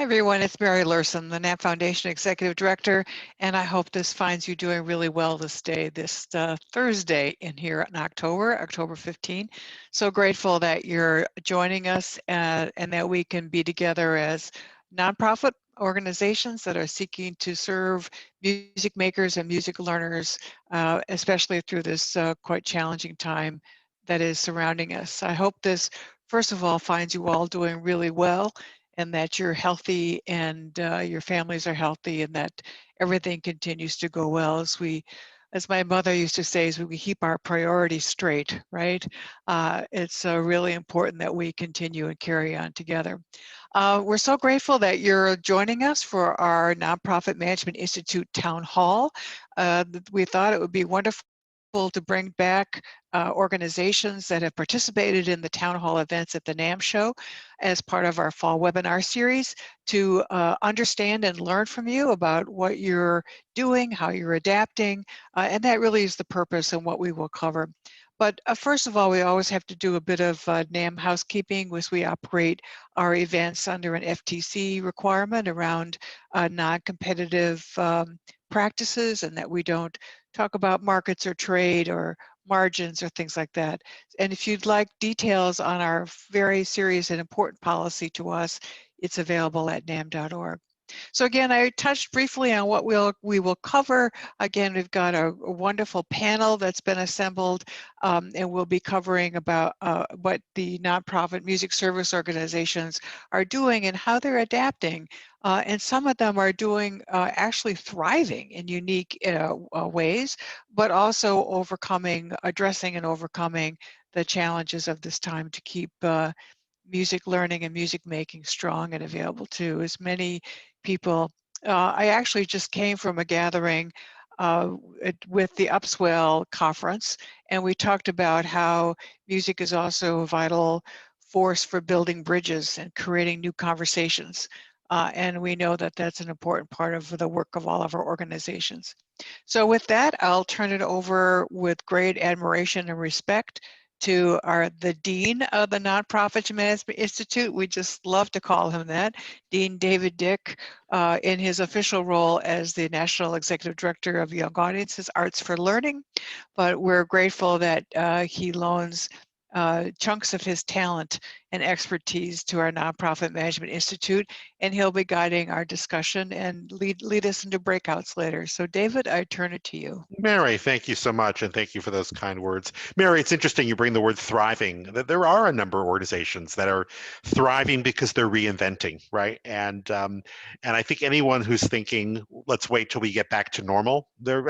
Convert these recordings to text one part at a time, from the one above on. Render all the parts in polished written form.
Hi everyone, it's Mary Lurson, the NAMM Foundation Executive Director, and I hope this finds you doing really well this day, this Thursday in here in October 15. So grateful that you're joining us and that we can be together as nonprofit organizations that are seeking to serve music makers and music learners, especially through this quite challenging time that is surrounding us. I hope this, first of all, finds you all doing really well, and that you're healthy and your families are healthy, and that everything continues to go well as my mother used to say, as we keep our priorities straight, right? It's really important that we continue and carry on together. We're so grateful that you're joining us for our Nonprofit Management Institute Town Hall. We thought it would be wonderful to bring back organizations that have participated in the town hall events at the NAMM show as part of our fall webinar series to understand and learn from you about what you're doing, how you're adapting, and that really is the purpose and what we will cover. But first of all, we always have to do a bit of NAMM housekeeping, as we operate our events under an FTC requirement around non-competitive practices, and that we don't talk about markets or trade or margins or things like that. And if you'd like details on our very serious and important policy to us, it's available at namm.org. So again, I touched briefly on what we will cover. Again, we've got a wonderful panel that's been assembled, and we'll be covering about what the nonprofit music service organizations are doing and how they're adapting. And some of them are doing actually thriving in unique ways, but also addressing and overcoming the challenges of this time to keep music learning and music making strong and available to as many people. I actually just came from a gathering with the Upswell conference, and we talked about how music is also a vital force for building bridges and creating new conversations. And we know that that's an important part of the work of all of our organizations. So with that, I'll turn it over with great admiration and respect to the Dean of the Nonprofit Management Institute. We just love to call him that, Dean David Dick, in his official role as the National Executive Director of Young Audiences Arts for Learning. But we're grateful that he loans chunks of his talent and expertise to our Nonprofit Management Institute, and he'll be guiding our discussion and lead us into breakouts later. So David, I turn it to you. Mary, thank you so much, and thank you for those kind words. Mary, it's interesting you bring the word thriving. There are a number of organizations that are thriving because they're reinventing, right? And I think anyone who's thinking, let's wait till we get back to normal,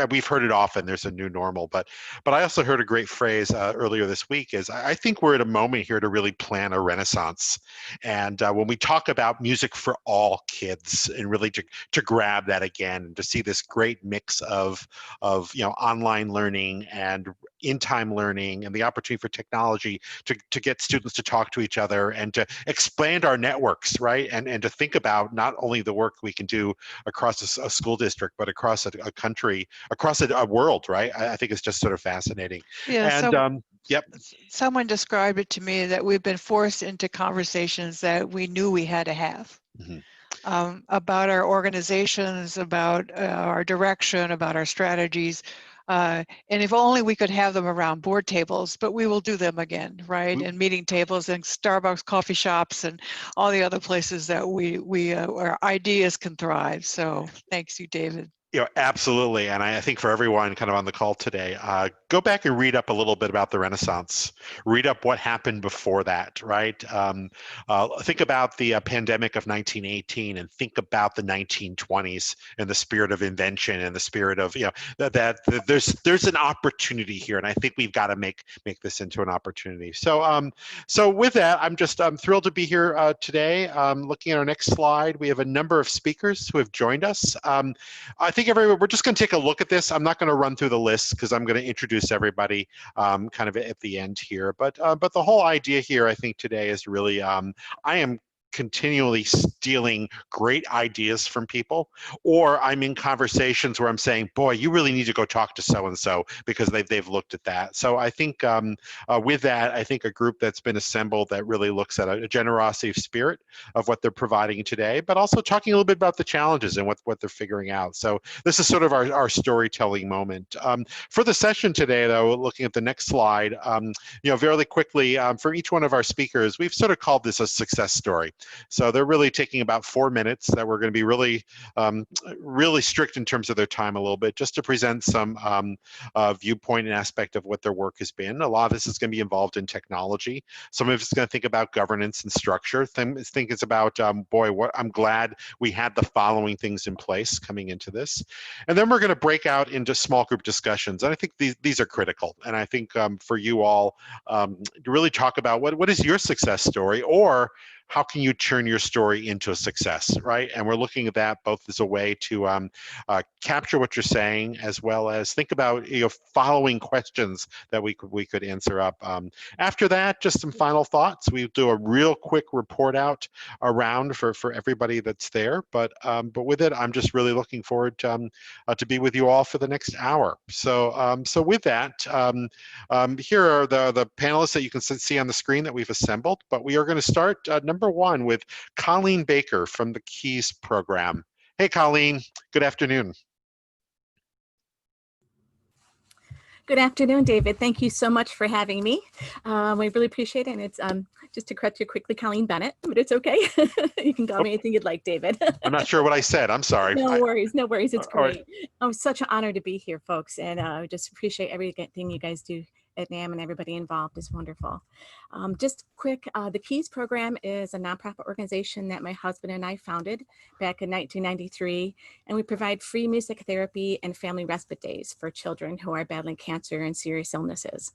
we've heard it often, there's a new normal. But I also heard a great phrase earlier this week is, I think we're at a moment here to really plan a renaissance. And when we talk about music for all kids, and really to grab that again, and to see this great mix of online learning and in-time learning, and the opportunity for technology to get students to talk to each other and to expand our networks, right? And to think about not only the work we can do across a school district, but across a country, across a world, right? I think it's just sort of fascinating. Yeah, And yep. Someone described it to me that we've been forced into conversations that we knew we had to have. Mm-hmm. About our organizations, about our direction, about our strategies. And if only we could have them around board tables, but we will do them again, right? And meeting tables and Starbucks coffee shops and all the other places that our ideas can thrive. So thanks you, David. Absolutely. And I think for everyone kind of on the call today, go back and read up a little bit about the Renaissance. Read up what happened before that, right? Think about the pandemic of 1918, and think about the 1920s and the spirit of invention and the spirit of, that there's an opportunity here. And I think we've got to make this into an opportunity. So so with that, I'm thrilled to be here today. Looking at our next slide, we have a number of speakers who have joined us. I think we're just going to take a look at this. I'm not going to run through the list because I'm going to introduce everybody kind of at the end here. But the whole idea here, I think today is really, I am continually stealing great ideas from people, or I'm in conversations where I'm saying, boy, you really need to go talk to so-and-so because they've looked at that. So I think with that, I think a group that's been assembled that really looks at a generosity of spirit of what they're providing today, but also talking a little bit about the challenges and what they're figuring out. So this is sort of our storytelling moment. For the session today, though, looking at the next slide, very quickly, for each one of our speakers, we've sort of called this a success story. So they're really taking about 4 minutes that we're going to be really, really strict in terms of their time a little bit, just to present some viewpoint and aspect of what their work has been. A lot of this is going to be involved in technology. Some of it's going to think about governance and structure. Think it's about, I'm glad we had the following things in place coming into this. And then we're going to break out into small group discussions. And I think these are critical. And I think for you all to really talk about what is your success story, or how can you turn your story into a success, right? And we're looking at that both as a way to capture what you're saying, as well as think about following questions that we could answer up. After that, just some final thoughts. We do a real quick report out around for everybody that's there. But with it, I'm just really looking forward to be with you all for the next hour. So with that, here are the panelists that you can see on the screen that we've assembled. But we are going to start number one with Colleen Baker from the Keys program. Hey, Colleen, good afternoon. Good afternoon, David. Thank you so much for having me. We really appreciate it. And it's just to correct you quickly, Colleen Bennett, but it's okay. You can call me anything you'd like, David. I'm not sure what I said. I'm sorry. No worries. No worries. It's great. Right. Oh, it's such an honor to be here, folks. And I just appreciate everything you guys do at NAMM, and everybody involved is wonderful. Just quick, the Keys program is a nonprofit organization that my husband and I founded back in 1993, and we provide free music therapy and family respite days for children who are battling cancer and serious illnesses.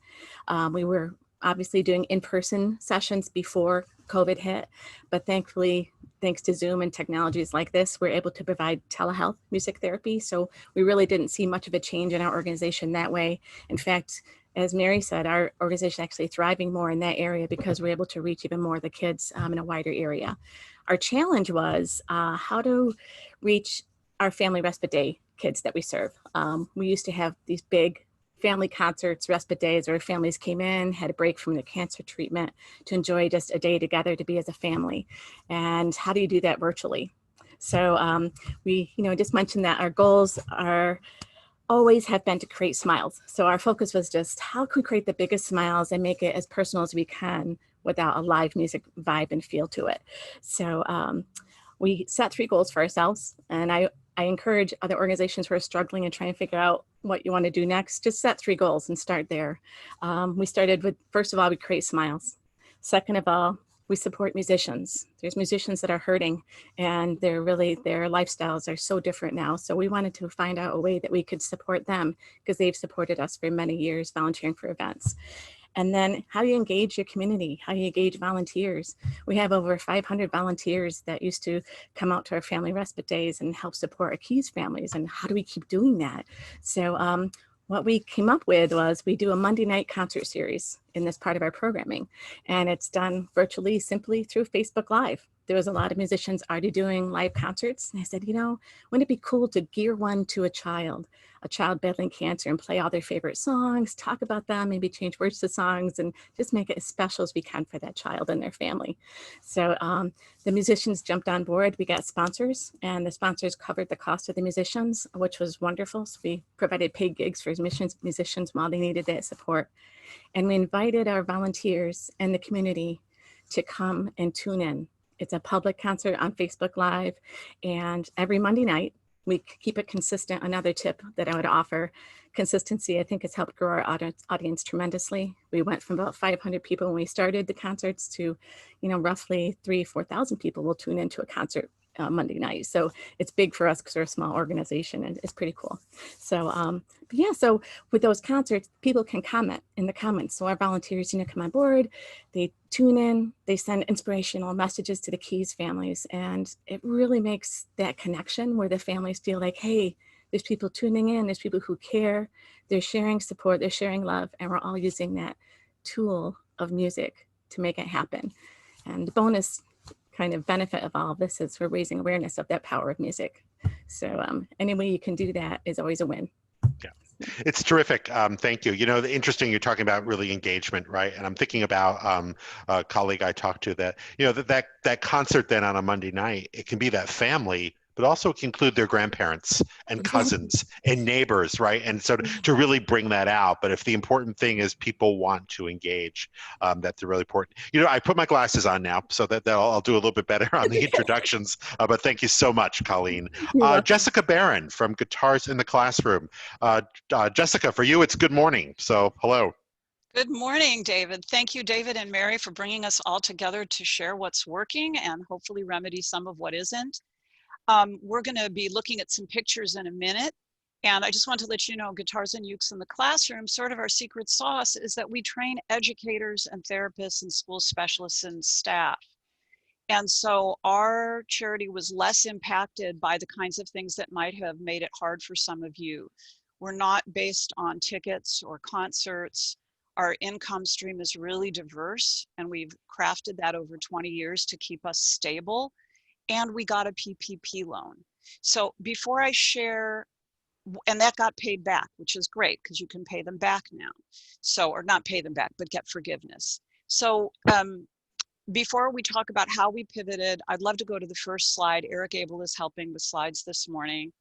We were obviously doing in-person sessions before COVID hit, but thankfully, thanks to Zoom and technologies like this, we're able to provide telehealth music therapy. So we really didn't see much of a change in our organization that way. In fact, as Mary said, our organization actually thriving more in that area because we're able to reach even more of the kids in a wider area. Our challenge was how to reach our family respite day kids that we serve. We used to have these big family concerts, respite days, where families came in, had a break from their cancer treatment to enjoy just a day together to be as a family. And how do you do that virtually? So we, just mentioned that our goals are always have been to create smiles. So our focus was just how can we create the biggest smiles and make it as personal as we can without a live music vibe and feel to it. So we set 3 goals for ourselves, and I encourage other organizations who are struggling and trying to figure out what you want to do next, just set 3 goals and start there. We started with, first of all, we create smiles. Second of all, we support musicians. There's musicians that are hurting, and their lifestyles are so different now. So we wanted to find out a way that we could support them because they've supported us for many years volunteering for events. And then how do you engage your community? How do you engage volunteers? We have over 500 volunteers that used to come out to our family respite days and help support our Keys families. And how do we keep doing that? So what we came up with was we do a Monday night concert series in this part of our programming, and it's done virtually, simply through Facebook Live. There was a lot of musicians already doing live concerts, and I said, wouldn't it be cool to gear one to a child battling cancer, and play all their favorite songs, talk about them, maybe change words to songs, and just make it as special as we can for that child and their family. So the musicians jumped on board. We got sponsors, and the sponsors covered the cost of the musicians, which was wonderful. So we provided paid gigs for musicians while they needed that support. And we invited our volunteers and the community to come and tune in. It's a public concert on Facebook Live, and every Monday night, we keep it consistent. Another tip that I would offer, consistency, I think, has helped grow our audience tremendously. We went from about 500 people when we started the concerts to, roughly 3,000 to 4,000 people will tune into a concert Monday night. So it's big for us because we're a small organization, and it's pretty cool. So yeah, so with those concerts, people can comment in the comments. So our volunteers, come on board, they tune in, they send inspirational messages to the Keys families, and it really makes that connection where the families feel like, hey, there's people tuning in, there's people who care, they're sharing support, they're sharing love, and we're all using that tool of music to make it happen. And the bonus kind of benefit of all of this is we're raising awareness of that power of music. So any way you can do that is always a win. Yeah, it's terrific. Thank you. You know, interesting, you're talking about really engagement, right? And I'm thinking about a colleague I talked to that, you know, that concert then on a Monday night, it can be that family, but also it can include their grandparents and cousins and neighbors, right? And so to really bring that out. But if the important thing is people want to engage, that's really important. You know, I put my glasses on now, so that I'll do a little bit better on the introductions. But thank you so much, Colleen. Jessica Barron from Guitars in the Classroom. Jessica, for you, it's good morning. So hello. Good morning, David. Thank you, David and Mary, for bringing us all together to share what's working and hopefully remedy some of what isn't. We're going to be looking at some pictures in a minute. And I just want to let you know, Guitars and Ukes in the Classroom, sort of our secret sauce is that we train educators and therapists and school specialists and staff. And so our charity was less impacted by the kinds of things that might have made it hard for some of you. We're not based on tickets or concerts. Our income stream is really diverse, and we've crafted that over 20 years to keep us stable. And we got a PPP loan. So before I share, and that got paid back, which is great because you can pay them back now. So, or not pay them back, but get forgiveness. So before we talk about how we pivoted, I'd love to go to the first slide. Eric Abel is helping with slides this morning.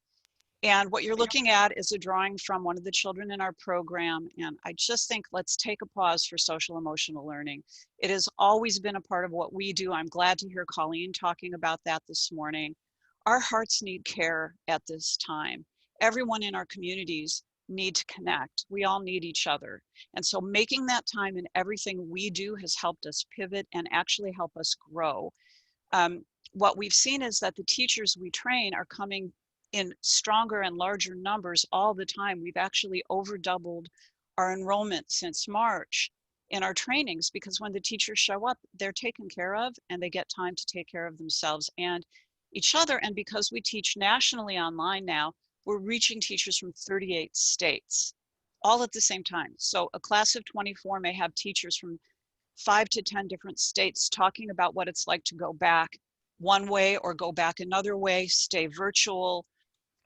And what you're looking at is a drawing from one of the children in our program. And I just think let's take a pause for social emotional learning. It has always been a part of what we do. I'm glad to hear Colleen talking about that this morning. Our hearts need care at this time. Everyone in our communities need to connect. We all need each other. And so making that time in everything we do has helped us pivot and actually help us grow. What we've seen is that the teachers we train are coming in stronger and larger numbers all the time. We've actually over doubled our enrollment since March in our trainings, because when the teachers show up, they're taken care of and they get time to take care of themselves and each other. And because we teach nationally online now, we're reaching teachers from 38 states all at the same time. So a class of 24 may have teachers from 5 to 10 different states talking about what it's like to go back one way or go back another way, stay virtual,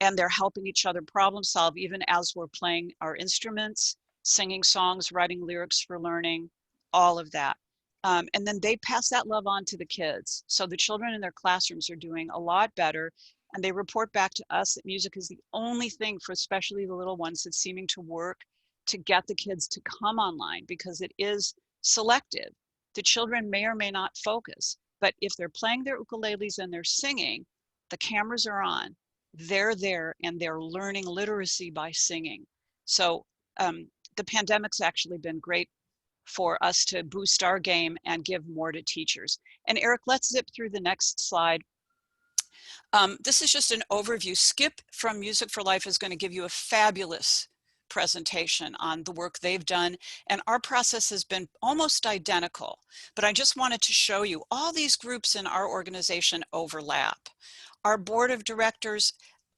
and they're helping each other problem solve even as we're playing our instruments, singing songs, writing lyrics for learning, all of that. And then they pass that love on to the kids. So the children in their classrooms are doing a lot better, and they report back to us that music is the only thing for especially the little ones that's seeming to work to get the kids to come online, because it is selective. The children may or may not focus, but if they're playing their ukuleles and they're singing, the cameras are on, they're there, and they're learning literacy by singing. So the pandemic's actually been great for us to boost our game and give more to teachers. And Eric, let's zip through the next slide. This is just an overview. Skip from Music for Life is going to give you a fabulous presentation on the work they've done, and our process has been almost identical, but I just wanted to show you all these groups in our organization overlap. Our board of directors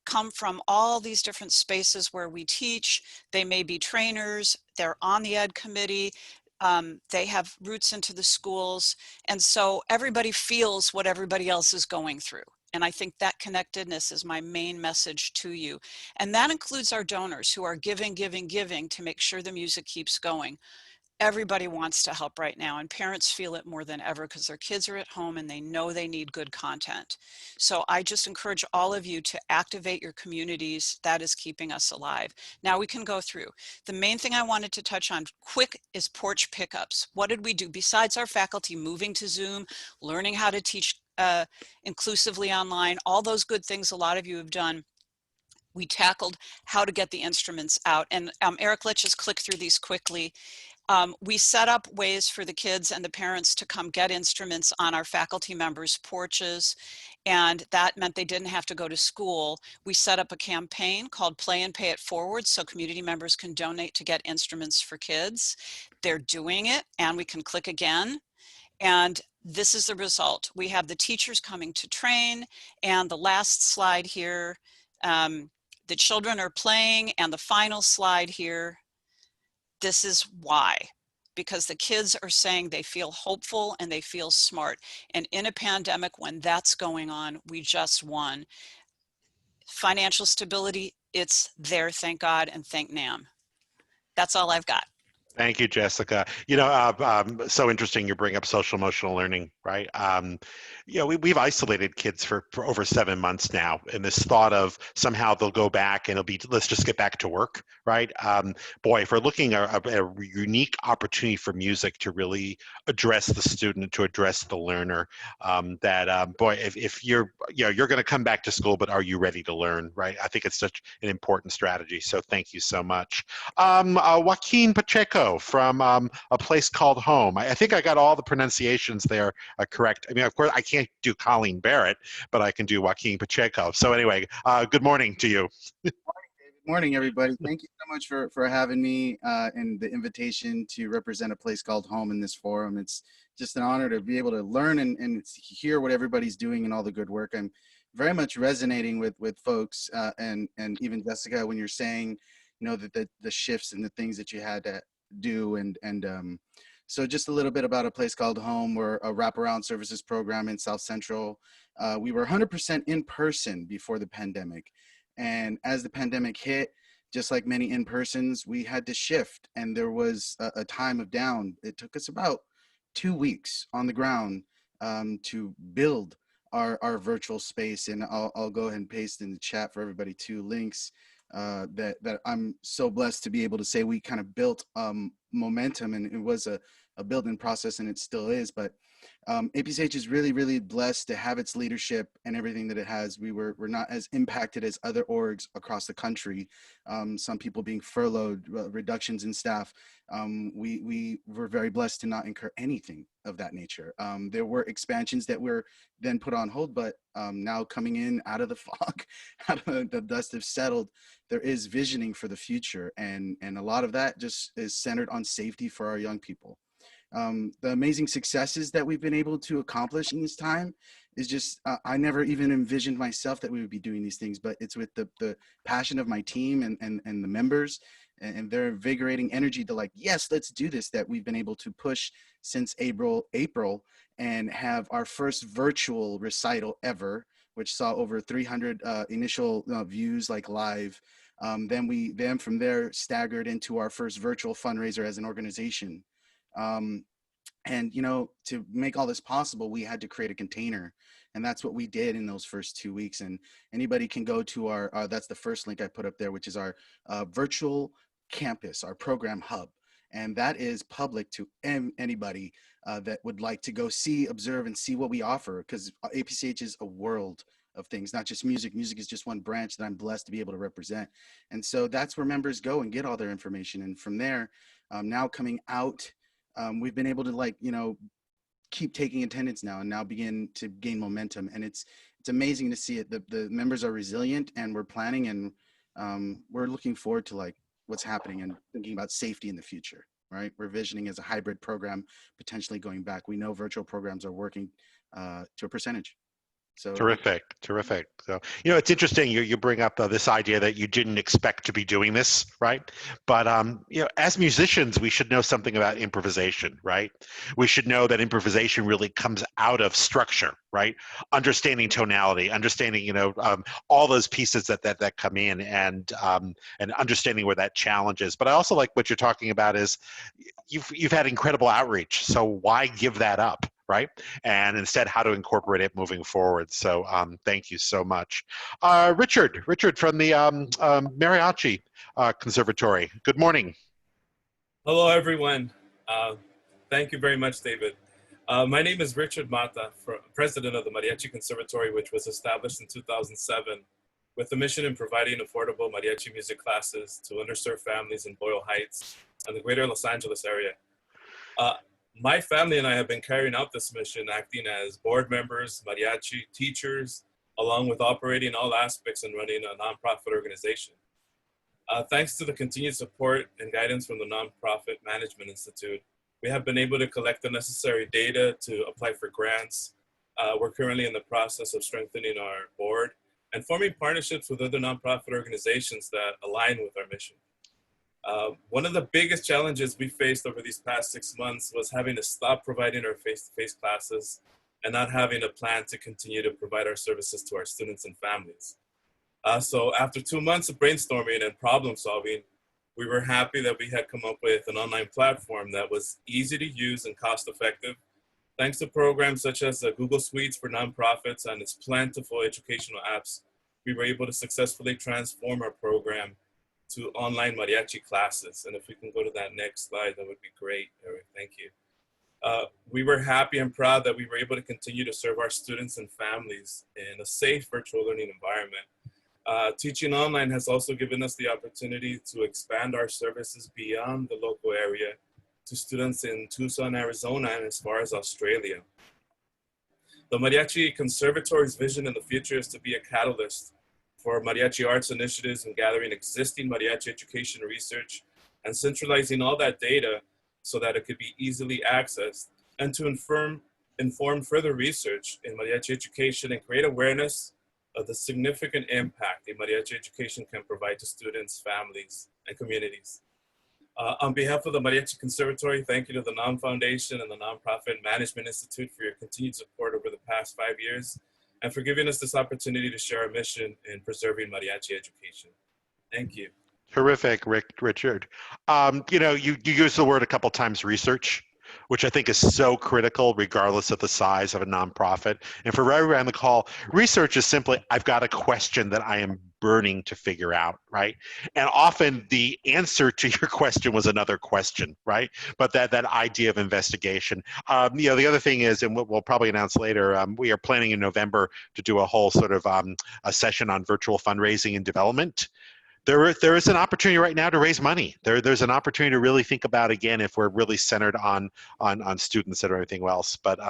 come from all these different spaces where we teach. They may be trainers, they're on the ed committee, they have roots into the schools, and so everybody feels what everybody else is going through. And I think that connectedness is my main message to you. And that includes our donors who are giving to make sure the music keeps going. Everybody wants to help right now, and parents feel it more than ever because their kids are at home and they know they need good content. So I just encourage all of you to activate your communities. That is keeping us alive. Now we can go through. The main thing I wanted to touch on quick is porch pickups. What did we do besides our faculty moving to Zoom, learning how to teach inclusively online, all those good things a lot of you have done? We tackled how to get the instruments out. And Eric, let's just click through these quickly. We set up ways for the kids and the parents to come get instruments on our faculty members' porches, and that meant they didn't have to go to school. We set up a campaign called Play and Pay It Forward so community members can donate to get instruments for kids. They're doing it, and we can click again. And this is the result. We have the teachers coming to train, and the last slide here, the children are playing, and the final slide here, this is why. because the kids are saying they feel hopeful and they feel smart. And in a pandemic, when that's going on, we just won. Financial stability, it's there, thank God, and thank NAMM. That's all I've got. Thank you, Jessica. So interesting you bring up social emotional learning, right? We've isolated kids for over 7 months now, and this thought of somehow they'll go back and it'll be, let's just get back to work, right? Boy, if we're looking at a unique opportunity for music to really address the student, to address the learner, boy, if you're going to come back to school, but are you ready to learn, right? I think it's such an important strategy. So thank you so much. Joaquin Pacheco from a place called home. I think I got all the pronunciations there correct. I mean, of course, I can't do Colleen Barrett, but I can do Joaquin Pacheco. So anyway, good morning to you. Good morning, everybody. Thank you so much for having me and the invitation to represent a place called home in this forum. It's just an honor to be able to learn and hear what everybody's doing and all the good work. I'm very much resonating with folks and even Jessica when you're saying, that the shifts and the things that you had to do so just a little bit about a place called home. We're a wraparound services program in South Central. We were 100% in person before the pandemic, and as the pandemic hit, just like many in-persons, we had to shift, and there was a time of down. It took us about 2 weeks on the ground to build our virtual space, and I'll go ahead and paste in the chat for everybody 2 links that I'm so blessed to be able to say we kind of built momentum, and it was a building process, and it still is. But APCH is really, really blessed to have its leadership and everything that it has. We're not as impacted as other orgs across the country. Some people being furloughed, reductions in staff. We were very blessed to not incur anything of that nature. There were expansions that were then put on hold, but now coming in out of the fog, out of the dust have settled, there is visioning for the future. And a lot of that just is centered on safety for our young people. The amazing successes that we've been able to accomplish in this time is just, I never even envisioned myself that we would be doing these things, but it's with the passion of my team and the members and their invigorating energy to yes, let's do this, that we've been able to push since April and have our first virtual recital ever, which saw over 300 initial views live. Then from there staggered into our first virtual fundraiser as an organization. And to make all this possible, we had to create a container, and that's what we did in those first 2 weeks. And anybody can go to our that's the first link I put up there, which is our virtual campus, our program hub, and that is public to anybody that would like to go see, observe, and see what we offer, because APCH is a world of things, not just music. Music is just one branch that I'm blessed to be able to represent. And so that's where members go and get all their information. And from there, now coming out, we've been able to keep taking attendance now and now begin to gain momentum. And it's amazing to see it. The members are resilient, and we're planning, and we're looking forward to what's happening and thinking about safety in the future, right? We're visioning as a hybrid program, potentially going back. We know virtual programs are working to a percentage. So Terrific. So, it's interesting you bring up this idea that you didn't expect to be doing this, right? But, as musicians, we should know something about improvisation, right? We should know that improvisation really comes out of structure, right? Understanding tonality, understanding, all those pieces that come in, and understanding where that challenge is. But I also like what you're talking about is you've had incredible outreach. So why give that up? Right? And instead, how to incorporate it moving forward. So thank you so much. Richard from the Mariachi Conservatory. Good morning. Hello, everyone. Thank you very much, David. My name is Richard Mata, president of the Mariachi Conservatory, which was established in 2007 with the mission in providing affordable mariachi music classes to underserved families in Boyle Heights and the greater Los Angeles area. My family and I have been carrying out this mission, acting as board members, mariachi teachers, along with operating all aspects and running a nonprofit organization. Thanks to the continued support and guidance from the Nonprofit Management Institute, we have been able to collect the necessary data to apply for grants. We're currently in the process of strengthening our board and forming partnerships with other nonprofit organizations that align with our mission. One of the biggest challenges we faced over these past 6 months was having to stop providing our face-to-face classes and not having a plan to continue to provide our services to our students and families. So after 2 months of brainstorming and problem solving, we were happy that we had come up with an online platform that was easy to use and cost effective. Thanks to programs such as Google Suites for nonprofits and its plentiful educational apps, we were able to successfully transform our program to online mariachi classes. And if we can go to that next slide, that would be great, Eric. Thank you. We were happy and proud that we were able to continue to serve our students and families in a safe virtual learning environment. Teaching online has also given us the opportunity to expand our services beyond the local area to students in Tucson, Arizona, and as far as Australia. The Mariachi Conservatory's vision in the future is to be a catalyst for mariachi arts initiatives and gathering existing mariachi education research and centralizing all that data so that it could be easily accessed, and to inform further research in mariachi education and create awareness of the significant impact that mariachi education can provide to students, families, and communities. On behalf of the Mariachi Conservatory, thank you to the NAMM Foundation and the Nonprofit Management Institute for your continued support over the past 5 years, and for giving us this opportunity to share our mission in preserving mariachi education. Thank you. Terrific, Richard. You know, you used the word a couple times, research, which I think is so critical regardless of the size of a nonprofit. And for everyone on the call, research is simply, I've got a question that I am burning to figure out, right? And often the answer to your question was another question, right? But that idea of investigation. You know, the other thing is, and we'll probably announce later, we are planning in November to do a whole sort of a session on virtual fundraising and development. There is an opportunity right now to raise money. There's an opportunity to really think about, again, if we're really centered on students and everything else. But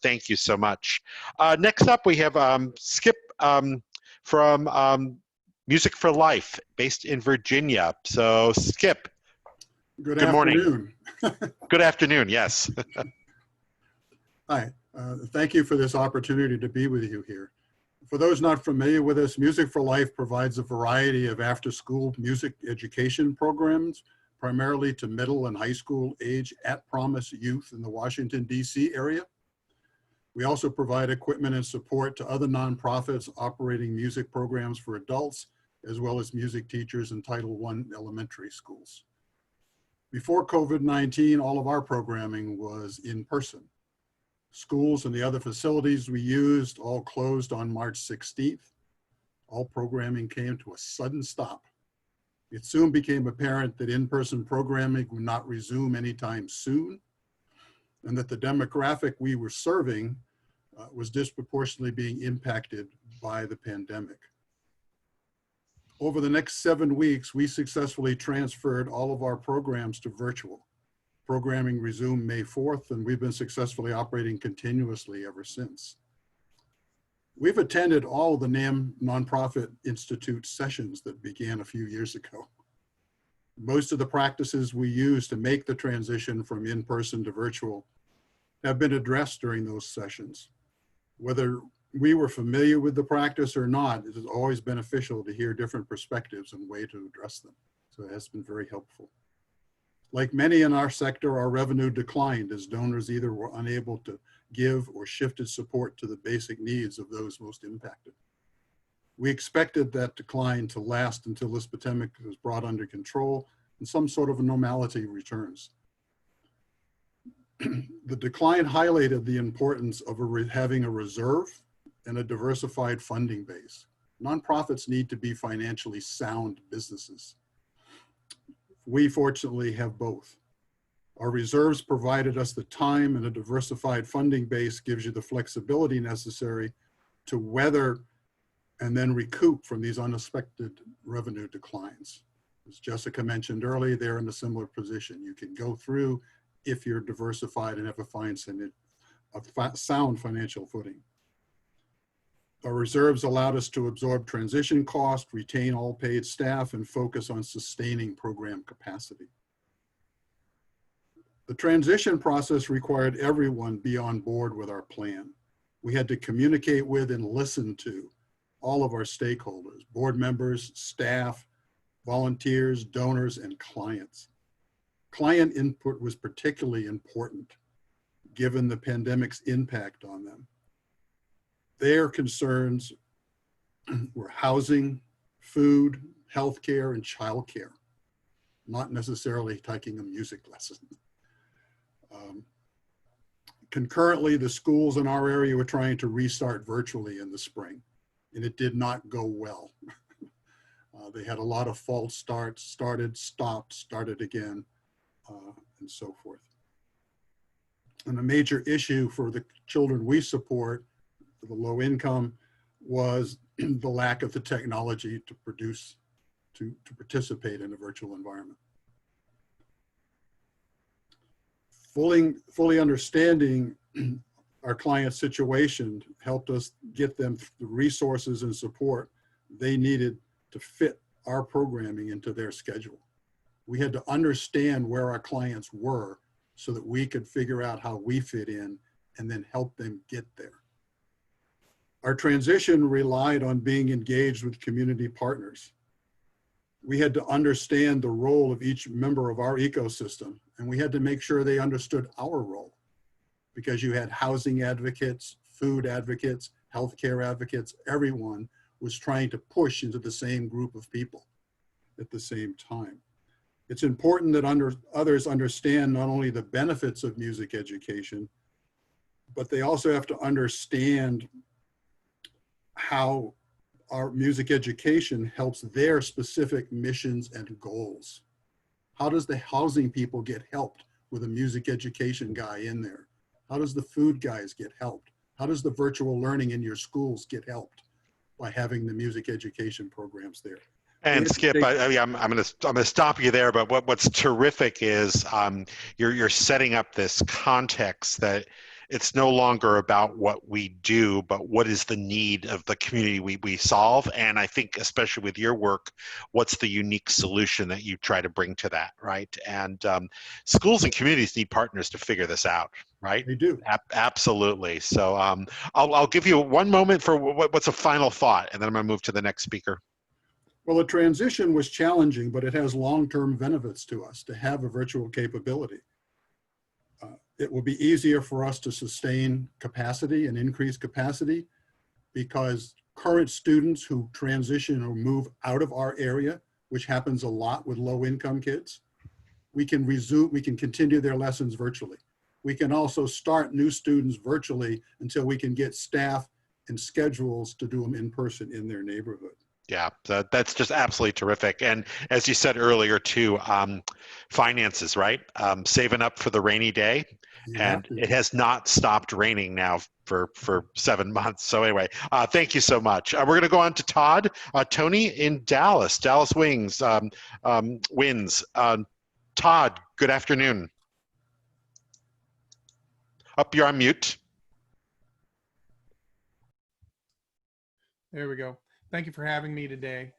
thank you so much. Next up, we have Skip from Music for Life, based in Virginia. So Skip. Good morning. Good afternoon. Yes. Hi. Thank you for this opportunity to be with you here. For those not familiar with us, Music for Life provides a variety of after-school music education programs, primarily to middle and high school age at-promise youth in the Washington, D.C. area. We also provide equipment and support to other nonprofits operating music programs for adults, as well as music teachers in Title I elementary schools. Before COVID-19, all of our programming was in person. Schools and the other facilities we used all closed on March 16th. All programming came to a sudden stop. It soon became apparent that in-person programming would not resume anytime soon, and that the demographic we were serving was disproportionately being impacted by the pandemic. Over the next 7 weeks, we successfully transferred all of our programs to virtual. Programming resumed May 4th, and we've been successfully operating continuously ever since. We've attended all of the NAMM Nonprofit Institute sessions that began a few years ago. Most of the practices we use to make the transition from in-person to virtual have been addressed during those sessions. Whether we were familiar with the practice or not, it is always beneficial to hear different perspectives and way to address them. So it has been very helpful. Like many in our sector, our revenue declined as donors either were unable to give or shifted support to the basic needs of those most impacted. We expected that decline to last until this pandemic was brought under control and some sort of a normality returns. The decline highlighted the importance of having a reserve and a diversified funding base. Nonprofits need to be financially sound businesses. We fortunately have both. Our reserves provided us the time, and a diversified funding base gives you the flexibility necessary to weather and then recoup from these unexpected revenue declines. As Jessica mentioned earlier, they're in a similar position. You can go through if you're diversified and have a sound financial footing. Our reserves allowed us to absorb transition costs, retain all paid staff, and focus on sustaining program capacity. The transition process required everyone be on board with our plan. We had to communicate with and listen to all of our stakeholders, board members, staff, volunteers, donors, and clients. Client input was particularly important given the pandemic's impact on them. Their concerns were housing, food, healthcare, and childcare, not necessarily taking a music lesson. Concurrently, the schools in our area were trying to restart virtually in the spring, and it did not go well. They had a lot of false starts, started, stopped, started again, and so forth. And a major issue for the children we support, for the low income, was the lack of the technology to participate in a virtual environment. Fully understanding our client's situation helped us get them the resources and support they needed to fit our programming into their schedule. We had to understand where our clients were so that we could figure out how we fit in and then help them get there. Our transition relied on being engaged with community partners. We had to understand the role of each member of our ecosystem, and we had to make sure they understood our role, because you had housing advocates, food advocates, healthcare advocates. Everyone was trying to push into the same group of people at the same time. It's important that others understand not only the benefits of music education, but they also have to understand how our music education helps their specific missions and goals. How does the housing people get helped with a music education guy in there? How does the food guys get helped? How does the virtual learning in your schools get helped by having the music education programs there? And Skip, I'm going to stop you there. But what's terrific is you're setting up this context that it's no longer about what we do, but what is the need of the community we solve. And I think, especially with your work, what's the unique solution that you try to bring to that, right? And schools and communities need partners to figure this out, right? They do. Absolutely. So I'll give you one moment for what's a final thought, and then I'm going to move to the next speaker. Well, the transition was challenging, but it has long-term benefits to us to have a virtual capability. It will be easier for us to sustain capacity and increase capacity, because current students who transition or move out of our area, which happens a lot with low-income kids, we can continue their lessons virtually. We can also start new students virtually until we can get staff and schedules to do them in person in their neighborhood. Yeah, that's just absolutely terrific. And as you said earlier too, finances, right? Saving up for the rainy day. And it has not stopped raining now for 7 months. So anyway, thank you so much. We're going to go on to Todd. Tony in Dallas. Dallas wins. Todd, good afternoon. Up, you're on mute. There we go. Thank you for having me today.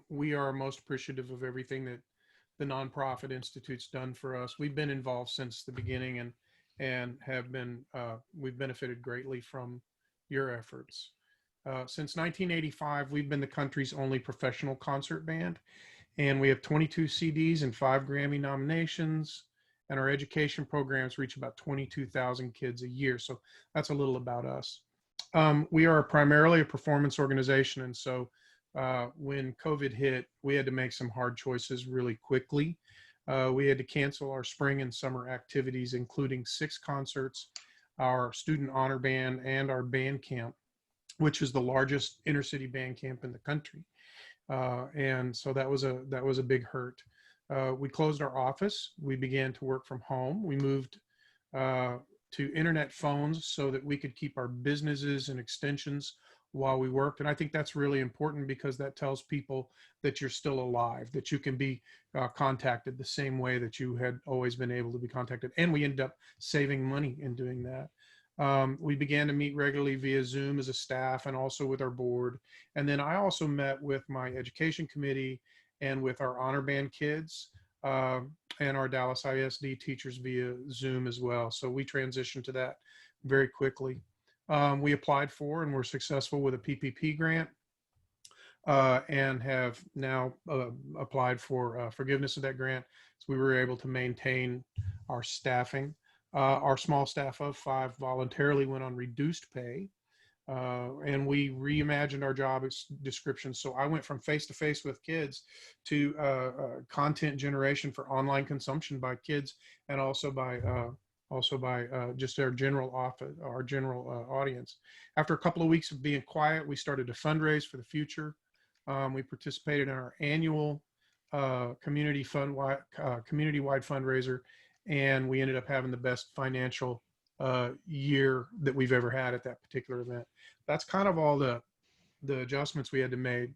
We are most appreciative of everything that the nonprofit institute's done for us. We've been involved since the beginning and have been, we've benefited greatly from your efforts. Since 1985, we've been the country's only professional concert band, and we have 22 CDs and 5 Grammy nominations, and our education programs reach about 22,000 kids a year. So that's a little about us. We are primarily a performance organization, and so when COVID hit, we had to make some hard choices really quickly. We had to cancel our spring and summer activities, including 6 concerts, our student honor band, and our band camp, which is the largest inner city band camp in the country. And so that was a big hurt. We closed our office. We began to work from home. We moved to internet phones so that we could keep our businesses and extensions while we worked. And I think that's really important, because that tells people that you're still alive, that you can be contacted the same way that you had always been able to be contacted. And we ended up saving money in doing that. We began to meet regularly via Zoom as a staff and also with our board. And then I also met with my education committee and with our honor band kids and our Dallas ISD teachers via Zoom as well. So we transitioned to that very quickly. We applied for and were successful with a PPP grant. and have now applied for forgiveness of that grant. So we were able to maintain our staffing. Our small staff of 5 voluntarily went on reduced pay. And we reimagined our job description. So I went from face-to-face with kids to content generation for online consumption by kids, and also by just our general audience. After a couple of weeks of being quiet, we started to fundraise for the future. We participated in our annual community-wide fundraiser, and we ended up having the best financial year that we've ever had at that particular event. That's kind of all the adjustments we had to make,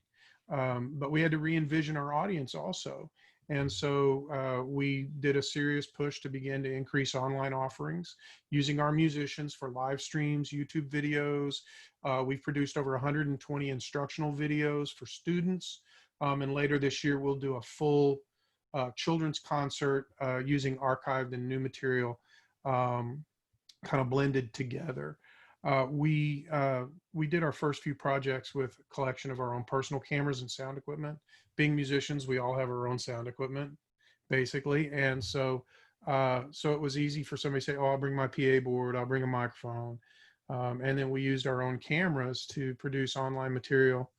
but we had to re-envision our audience also. And so we did a serious push to begin to increase online offerings using our musicians for live streams, YouTube videos. We've produced over 120 instructional videos for students. And later this year, we'll do a full children's concert using archived and new material kind of blended together. We did our first few projects with a collection of our own personal cameras and sound equipment. Being musicians, we all have our own sound equipment, basically. And so it was easy for somebody to say, oh, I'll bring my PA board, I'll bring a microphone. And then we used our own cameras to produce online material.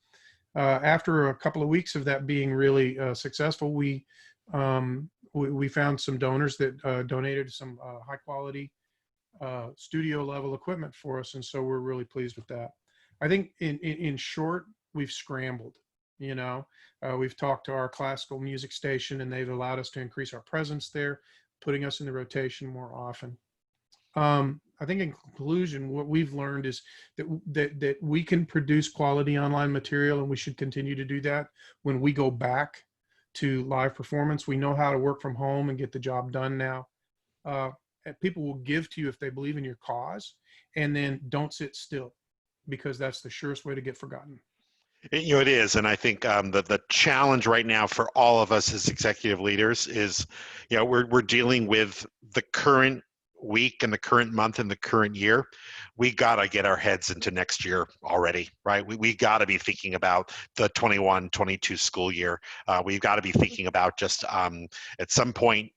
After a couple of weeks of that being really successful, we found some donors that donated some high quality studio level equipment for us, and so we're really pleased with that. I think in short, we've scrambled. We've talked to our classical music station, and they've allowed us to increase our presence there, putting us in the rotation more often. I think in conclusion, what we've learned is that we can produce quality online material, and we should continue to do that when we go back to live performance. We know how to work from home and get the job done now. People will give to you if they believe in your cause, and then don't sit still, because that's the surest way to get forgotten. It is, and I think the challenge right now for all of us as executive leaders is, we're dealing with the current week and the current month and the current year. We got to get our heads into next year already, right? We got to be thinking about the 21-22 school year. We've got to be thinking about just at some point,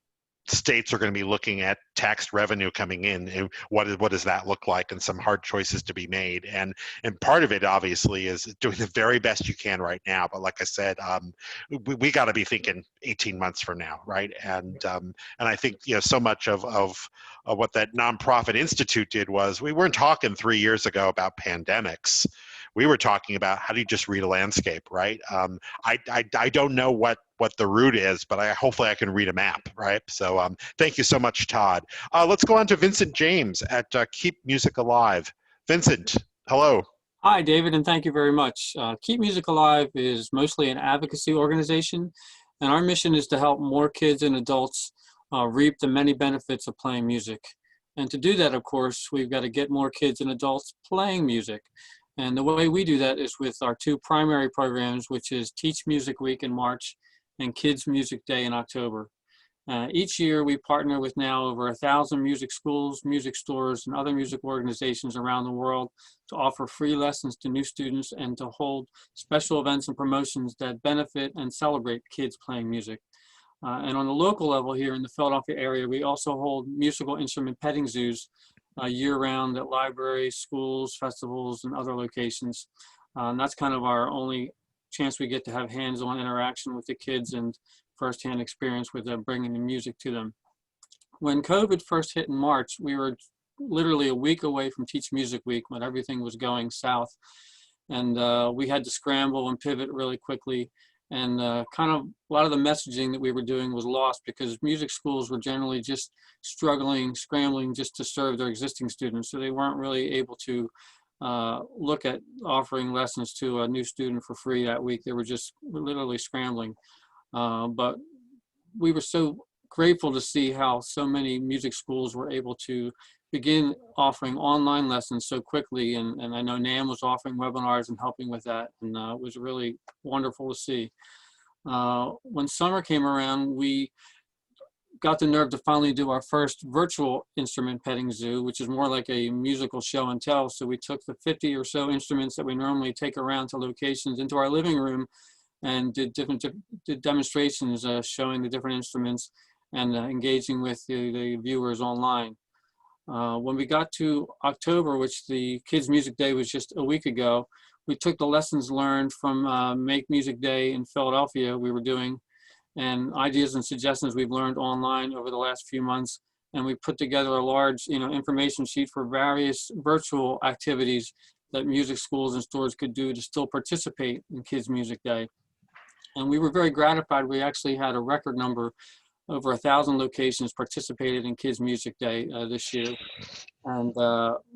states are going to be looking at tax revenue coming in, and what does that look like, and some hard choices to be made. And part of it obviously is doing the very best you can right now. But like I said, we got to be thinking 18 months from now, right? And I think so much of what that nonprofit institute did was, we weren't talking 3 years ago about pandemics. We were talking about how do you just read a landscape, right? I don't know what the route is, but hopefully I can read a map, right? So thank you so much, Todd. Let's go on to Vincent James at Keep Music Alive. Vincent, hello. Hi, David, and thank you very much. Keep Music Alive is mostly an advocacy organization, and our mission is to help more kids and adults reap the many benefits of playing music. And to do that, of course, we've got to get more kids and adults playing music. And the way we do that is with our 2 primary programs, which is Teach Music Week in March and Kids Music Day in October. Each year we partner with now over 1,000 music schools, music stores, and other music organizations around the world to offer free lessons to new students and to hold special events and promotions that benefit and celebrate kids playing music. And on the local level here in the Philadelphia area, we also hold musical instrument petting zoos year-round at libraries, schools, festivals, and other locations. That's kind of our only chance we get to have hands-on interaction with the kids and firsthand experience with bringing the music to them. When COVID first hit in March, we were literally a week away from Teach Music Week when everything was going south. And we had to scramble and pivot really quickly. And kind of a lot of the messaging that we were doing was lost because music schools were generally just scrambling just to serve their existing students. So they weren't really able to look at offering lessons to a new student for free that week. They were just literally scrambling. But we were so grateful to see how so many music schools were able to begin offering online lessons so quickly. And I know NAMM was offering webinars and helping with that. And it was really wonderful to see. When summer came around, we got the nerve to finally do our first virtual instrument petting zoo, which is more like a musical show and tell. So we took the 50 or so instruments that we normally take around to locations into our living room and did demonstrations showing the different instruments and engaging with the viewers online. When we got to October, which the Kids Music Day was just a week ago, we took the lessons learned from Make Music Day in Philadelphia we were doing, and ideas and suggestions we've learned online over the last few months, and we put together a large information sheet for various virtual activities that music schools and stores could do to still participate in Kids Music Day. And we were very gratified. We actually had a record number. Over 1,000 locations participated in Kids Music Day this year. And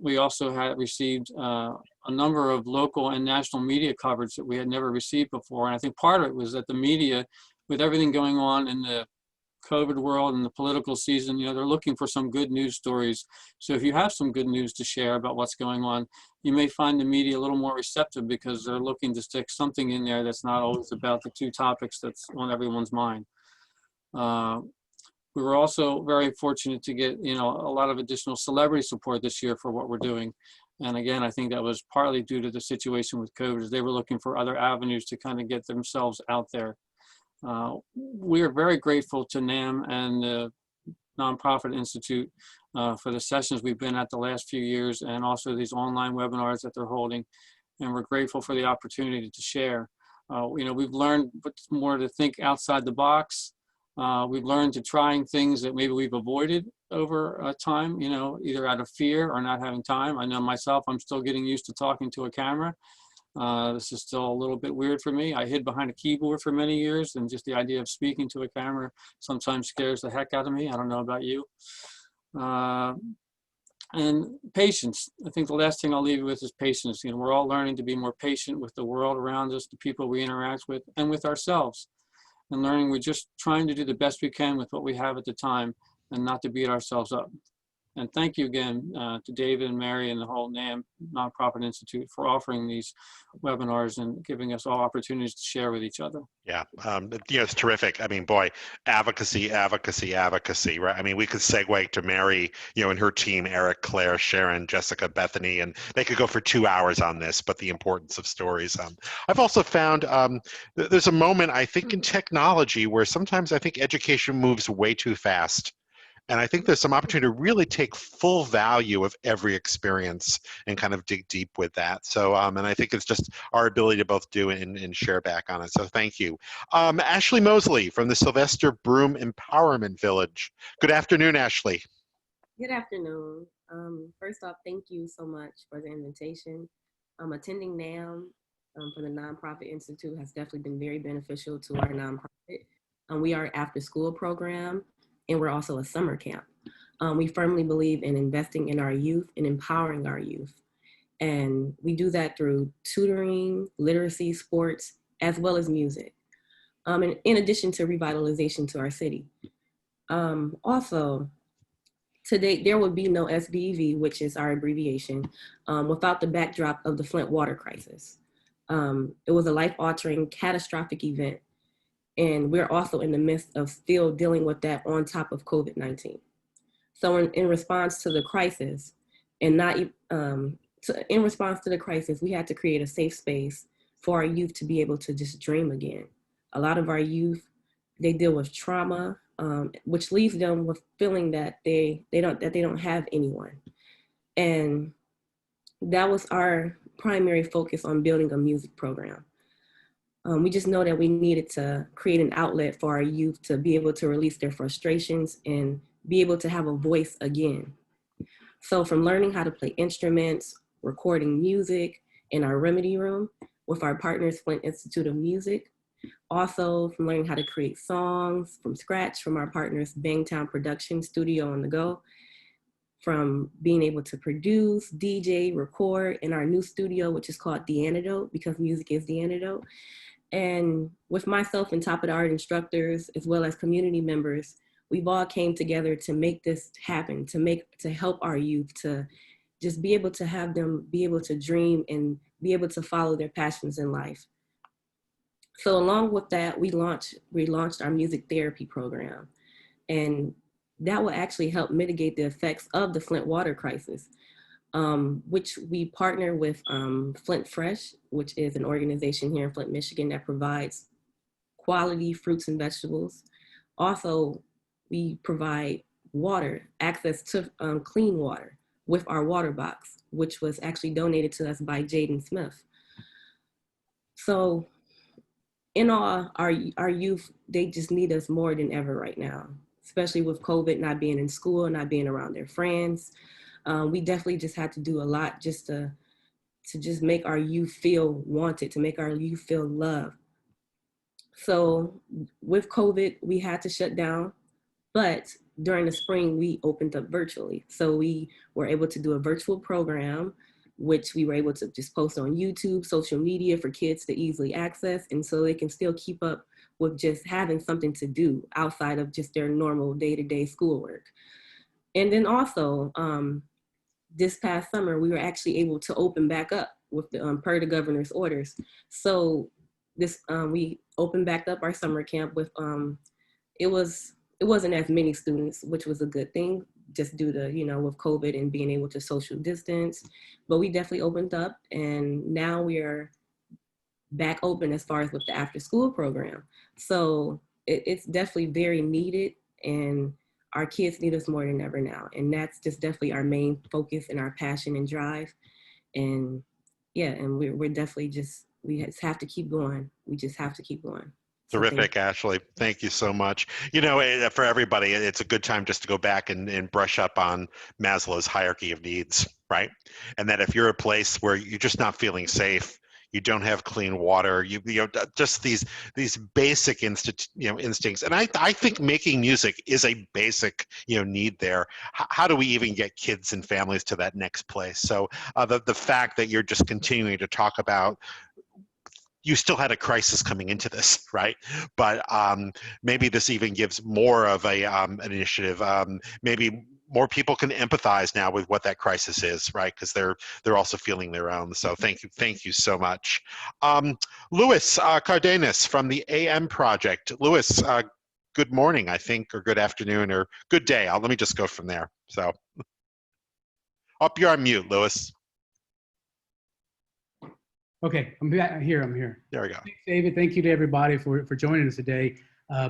we also had received a number of local and national media coverage that we had never received before. And I think part of it was that the media, with everything going on in the COVID world and the political season, they're looking for some good news stories. So if you have some good news to share about what's going on, you may find the media a little more receptive because they're looking to stick something in there that's not always about the two topics that's on everyone's mind. We were also very fortunate to get, a lot of additional celebrity support this year for what we're doing. And again, I think that was partly due to the situation with COVID, as they were looking for other avenues to kind of get themselves out there. We are very grateful to NAMM and the Nonprofit Institute for the sessions we've been at the last few years, and also these online webinars that they're holding. And we're grateful for the opportunity to share. We've learned more to think outside the box. We've learned to trying things that maybe we've avoided over time, either out of fear or not having time. I know myself, I'm still getting used to talking to a camera. This is still a little bit weird for me. I hid behind a keyboard for many years, and just the idea of speaking to a camera sometimes scares the heck out of me. I don't know about you. And patience. I think the last thing I'll leave you with is patience. We're all learning to be more patient with the world around us, the people we interact with, and with ourselves. And learning we're just trying to do the best we can with what we have at the time and not to beat ourselves up. And thank you again to David and Mary and the whole NAMM Nonprofit Institute for offering these webinars and giving us all opportunities to share with each other. Yeah, it's terrific. I mean, boy, advocacy, right? I mean, we could segue to Mary, and her team, Eric, Claire, Sharon, Jessica, Bethany, and they could go for 2 hours on this, but the importance of stories. I've also found there's a moment, I think, in technology where sometimes I think education moves way too fast. And I think there's some opportunity to really take full value of every experience and kind of dig deep with that. So, and I think it's just our ability to both do it and share back on it. So thank you. Ashley Moseley from the Sylvester Broom Empowerment Village. Good afternoon, Ashley. Good afternoon. First off, thank you so much for the invitation. Attending NAMM for the Nonprofit Institute has definitely been very beneficial to our nonprofit. We are an after-school program, and we're also a summer camp. We firmly believe in investing in our youth and empowering our youth. And we do that through tutoring, literacy, sports, as well as music. And in addition to revitalization to our city. Also, today, there would be no SBEV, which is our abbreviation, without the backdrop of the Flint water crisis. It was a life-altering, catastrophic event. And we're also in the midst of still dealing with that on top of COVID-19. So in response to the crisis, and in response to the crisis, we had to create a safe space for our youth to be able to just dream again. A lot of our youth, they deal with trauma, which leaves them with feeling that they don't have anyone. And that was our primary focus on building a music program. We just know that we needed to create an outlet for our youth to be able to release their frustrations and be able to have a voice again. So from learning how to play instruments, recording music in our remedy room with our partners, Flint Institute of Music, also from learning how to create songs from scratch from our partners, Bangtown Production Studio on the Go, from being able to produce, DJ, record in our new studio, which is called The Antidote, because music is the antidote. And with myself and Top of the Art instructors, as well as community members, we've all came together to make this happen, to help our youth, to just be able to have them be able to dream and be able to follow their passions in life. So along with that, we launched our music therapy program. And that will actually help mitigate the effects of the Flint water crisis, which we partner with Flint Fresh, which is an organization here in Flint, Michigan that provides quality fruits and vegetables. Also, we provide water, access to clean water with our water box, which was actually donated to us by Jaden Smith. So in all, our youth, they just need us more than ever right now, especially with COVID, not being in school, not being around their friends. We definitely just had to do a lot just to just make our youth feel wanted, to make our youth feel loved. So with COVID, we had to shut down, but during the spring, we opened up virtually. So we were able to do a virtual program, which we were able to just post on YouTube, social media for kids to easily access. And so they can still keep up with just having something to do outside of just their normal day-to-day schoolwork. And then also, this past summer, we were actually able to open back up with the, per the governor's orders. So this, we opened back up our summer camp with, it wasn't as many students, which was a good thing, just due to, you know, with COVID and being able to social distance, but we definitely opened up, and now we are back open as far as with the after school program. So it's definitely very needed, and our kids need us more than ever now. And that's just definitely our main focus and our passion and drive. And yeah, and we're definitely just, we just have to keep going. We just have to keep going. Terrific, Ashley. Thank you so much. You know, for everybody, it's a good time just to go back and brush up on Maslow's hierarchy of needs, right? And that if you're a place where you're just not feeling safe, you don't have clean water, you know, just these basic instincts. And I think making music is a basic, you know, need there. How do we even get kids and families to that next place? So the fact that you're just continuing to talk about, you still had a crisis coming into this, right? But maybe this even gives more of a an initiative. Maybe more people can empathize now with what that crisis is, right? Because they're also feeling their own. So thank you so much. Louis Cardenas from the AM Project. Louis, good morning, I think, or good afternoon, or good day. Let me just go from there. So, you're on mute, Louis. Okay, I'm here. There we go. Thanks, David. Thank you to everybody for joining us today.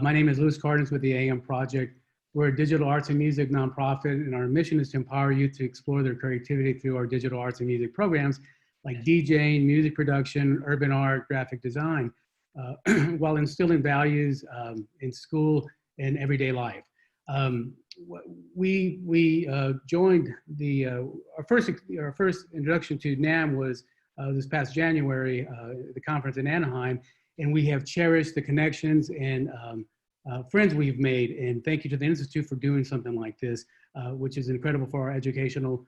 My name is Louis Cardenas with the AM Project. We're a digital arts and music nonprofit, and our mission is to empower youth to explore their creativity through our digital arts and music programs like DJing, music production, urban art, graphic design, while instilling values in school and everyday life. We joined our first introduction to NAMM was this past January, the conference in Anaheim, and we have cherished the connections and friends we've made. And thank you to the Institute for doing something like this, which is incredible for our educational,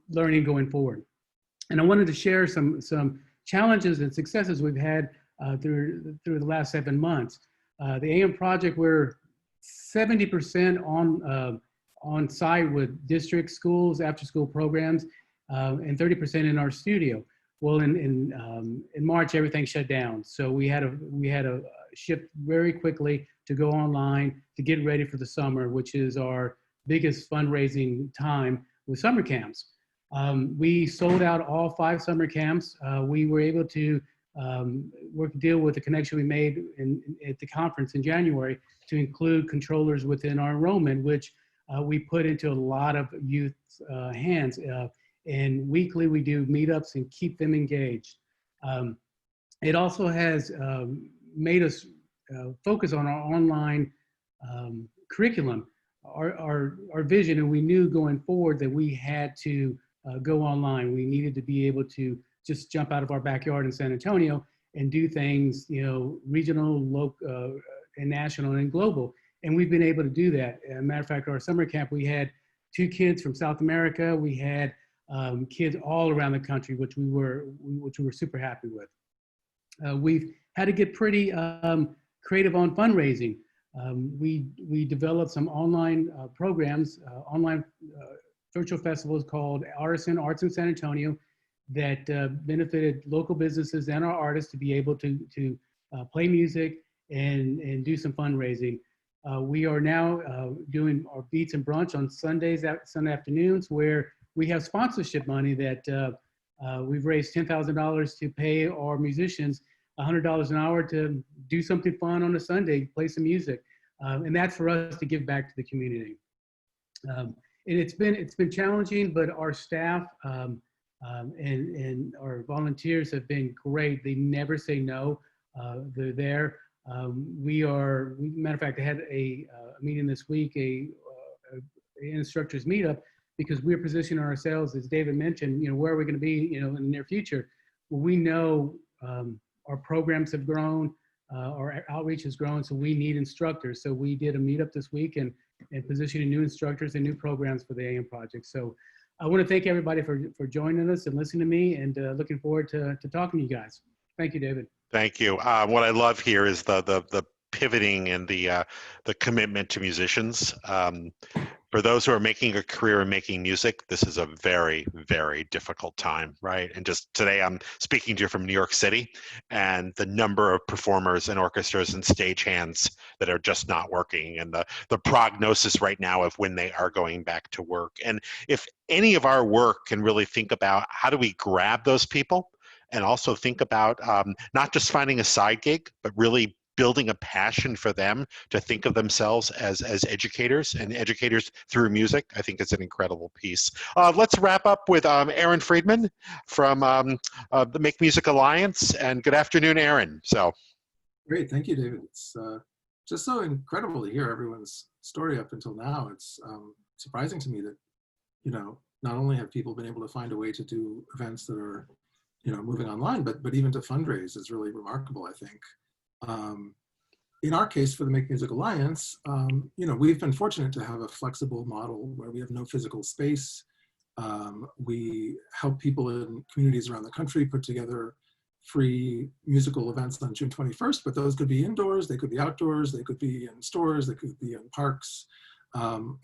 learning going forward. And I wanted to share some challenges and successes we've had through the last 7 months. The AM Project, we're 70% on site with district schools, after school programs, and 30% in our studio. Well, in March, everything shut down. So we had to shift very quickly to go online to get ready for the summer, which is our biggest fundraising time with summer camps. We sold out all 5 summer camps. We were able to deal with the connection we made at the conference in January to include controllers within our enrollment, which we put into a lot of youth hands. And weekly we do meetups and keep them engaged. It also has made us focus on our online curriculum, our vision, and we knew going forward that we had to go online. We needed to be able to just jump out of our backyard in San Antonio and do things, you know, regional, local, and national and global. And we've been able to do that. As a matter of fact, our summer camp, we had 2 kids from South America. We had kids all around the country, which we were super happy with. We've had to get pretty creative on fundraising. We developed some online programs, online virtual festivals called Artisan Arts in San Antonio that benefited local businesses and our artists to be able to play music and do some fundraising. We are now doing our Beats and Brunch on Sundays, Sunday afternoons, where we have sponsorship money that we've raised $10,000 to pay our musicians $100 an hour to do something fun on a Sunday, play some music. And that's for us to give back to the community. And it's been challenging, but our staff and our volunteers have been great. They never say no. They're there. Matter of fact, I had a meeting this week, a instructors meetup, because we're positioning ourselves, as David mentioned, where are we going to be, in the near future? Well, we know our programs have grown, our outreach has grown, so we need instructors. So we did a meetup this week and positioning new instructors and new programs for the AM project. So I want to thank everybody for joining us and listening to me, and looking forward to talking to you guys. Thank you, David. Thank you. What I love here is the pivoting and the commitment to musicians. For those who are making a career in making music, this is a very, very difficult time, right? And just today I'm speaking to you from New York City, and the number of performers and orchestras and stagehands that are just not working, and the prognosis right now of when they are going back to work. And if any of our work can really think about how do we grab those people, and also think about not just finding a side gig, but really building a passion for them to think of themselves as educators and educators through music, I think it's an incredible piece. Let's wrap up with Aaron Friedman from the Make Music Alliance. And good afternoon, Aaron. Great, thank you, David. It's just so incredible to hear everyone's story up until now. It's surprising to me that, not only have people been able to find a way to do events that are, moving online, but even to fundraise is really remarkable, I think. In our case, for the Make Music Alliance, we've been fortunate to have a flexible model where we have no physical space. We help people in communities around the country put together free musical events on June 21st, but those could be indoors, they could be outdoors, they could be in stores, they could be in parks.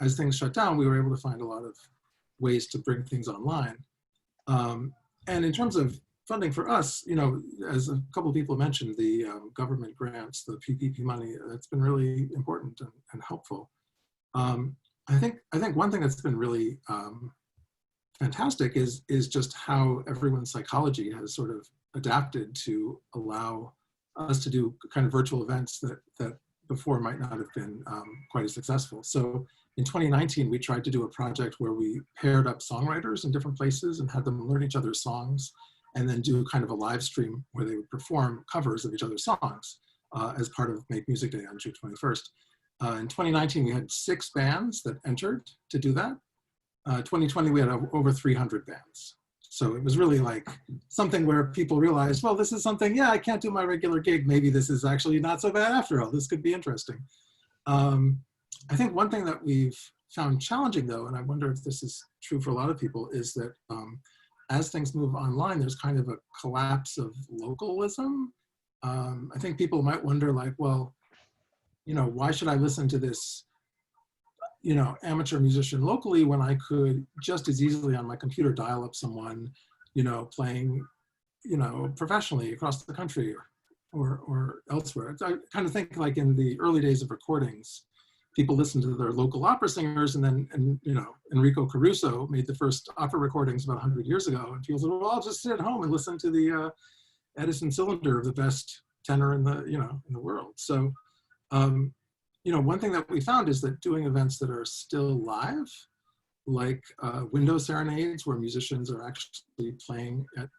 As things shut down, we were able to find a lot of ways to bring things online. And in terms of funding for us, as a couple of people mentioned, the government grants, the PPP money, that's been really important and helpful. I think one thing that's been really fantastic is just how everyone's psychology has sort of adapted to allow us to do kind of virtual events that before might not have been quite as successful. So in 2019, we tried to do a project where we paired up songwriters in different places and had them learn each other's songs, and then do kind of a live stream where they would perform covers of each other's songs as part of Make Music Day on June 21st. In 2019, we had 6 bands that entered to do that. 2020, we had over 300 bands. So it was really like something where people realized, well, this is something, yeah, I can't do my regular gig. Maybe this is actually not so bad after all. This could be interesting. I think one thing that we've found challenging though, and I wonder if this is true for a lot of people, is that as things move online, there's kind of a collapse of localism. I think people might wonder like, well, why should I listen to this, amateur musician locally when I could just as easily on my computer dial up someone, playing, professionally across the country or elsewhere. I kind of think like in the early days of recordings, people listened to their local opera singers, and then, Enrico Caruso made the first opera recordings about 100 years ago, and people said, well, I'll just sit at home and listen to the Edison Cylinder of the best tenor in the, in the world. So, one thing that we found is that doing events that are still live, like window serenades, where musicians are actually playing at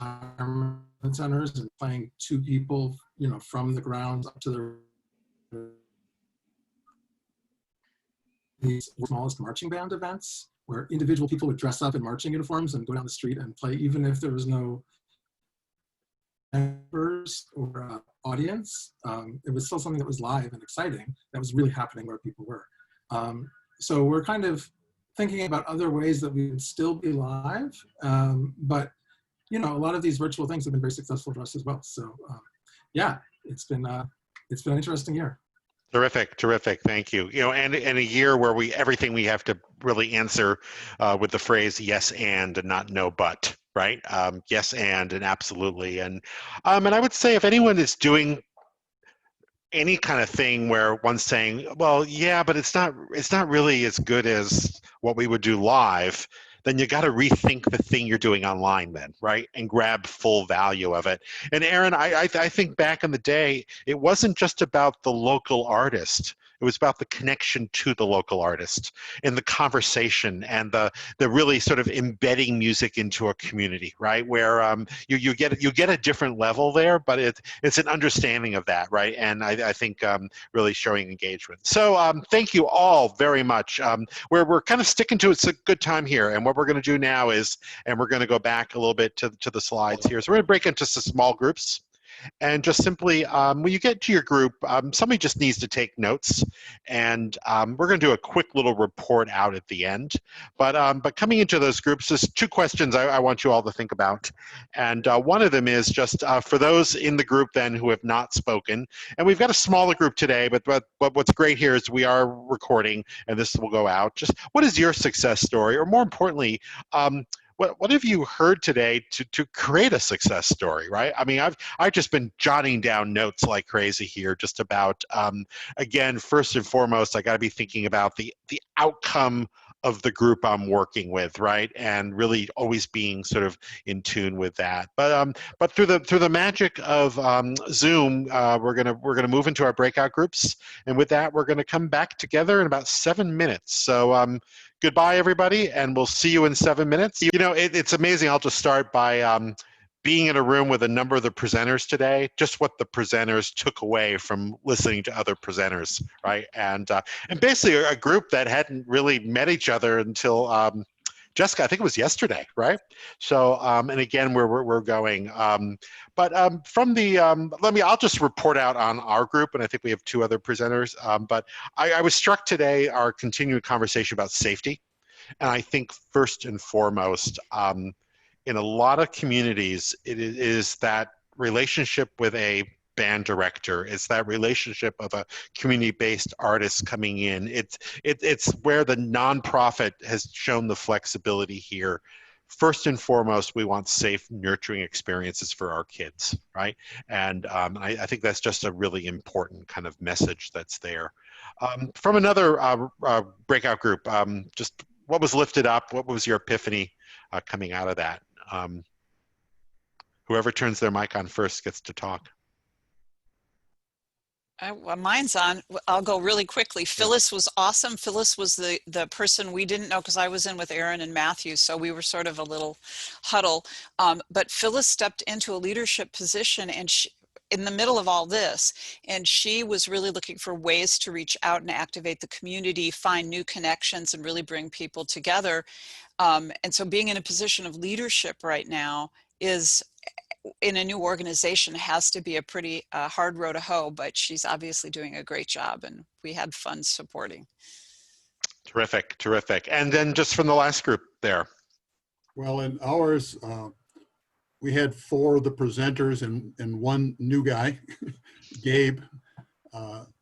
retirement centers and playing to people, from the ground up to the these smallest marching band events where individual people would dress up in marching uniforms and go down the street and play, even if there was no members or audience. It was still something that was live and exciting, that was really happening where people were. So we're kind of thinking about other ways that we would still be live, but a lot of these virtual things have been very successful for us as well. So yeah, it's been an interesting year. Terrific, terrific. Thank you. And in a year where everything we have to really answer with the phrase yes and not no but, right? Yes and absolutely. And I would say if anyone is doing any kind of thing where one's saying, well, yeah, but it's not really as good as what we would do live, then you got to rethink the thing you're doing online then, right? And grab full value of it. And Aaron, I think back in the day, it wasn't just about the local artist. It was about the connection to the local artist and the conversation and the really sort of embedding music into a community, right? Where you get a different level there, but it's an understanding of that, right? And I think really showing engagement. So thank you all very much. We're kind of sticking to it's a good time here, and what we're going to do now is, and we're going to go back a little bit to the slides here. So we're going to break into some small groups. And just simply, when you get to your group, somebody just needs to take notes, and we're going to do a quick little report out at the end. But coming into those groups, there's two questions I want you all to think about. And one of them is just for those in the group then who have not spoken, and we've got a smaller group today, but what's great here is we are recording, and this will go out. Just what is your success story, or more importantly, what have you heard today to create a success story, right? I mean, I've just been jotting down notes like crazy here, just about again, first and foremost, I got to be thinking about the outcome of the group I'm working with, right? And really always being sort of in tune with that. But through the magic of Zoom, we're gonna move into our breakout groups, and with that, we're gonna come back together in about 7 minutes. So goodbye, everybody, and we'll see you in 7 minutes. You know, it's amazing. I'll just start by being in a room with a number of the presenters today, just what the presenters took away from listening to other presenters, right? And basically a group that hadn't really met each other until Jessica, I think it was yesterday, right? So, and again, we're going. From the, I'll just report out on our group, and I think we have 2 other presenters. But I was struck today, our continuing conversation about safety. And I think first and foremost, in a lot of communities, it is that relationship with a band director. It's that relationship of a community-based artist coming in. It's where the nonprofit has shown the flexibility here. First and foremost, we want safe, nurturing experiences for our kids, right? And I think that's just a really important kind of message that's there. From another breakout group, just what was lifted up? What was your epiphany coming out of that? Whoever turns their mic on first gets to talk. Well, mine's on. I'll go really quickly. Phyllis was awesome. Phyllis was the person we didn't know, because I was in with Aaron and Matthew, so we were sort of a little huddle. But Phyllis stepped into a leadership position, and in the middle of all this, and she was really looking for ways to reach out and activate the community, find new connections, and really bring people together. And so being in a position of leadership right now is, in a new organization, has to be a pretty hard row to hoe, but she's obviously doing a great job, and we had fun supporting. Terrific, terrific. And then just from the last group there. Well, in ours, we had 4 of the presenters and 1 new guy, Gabe.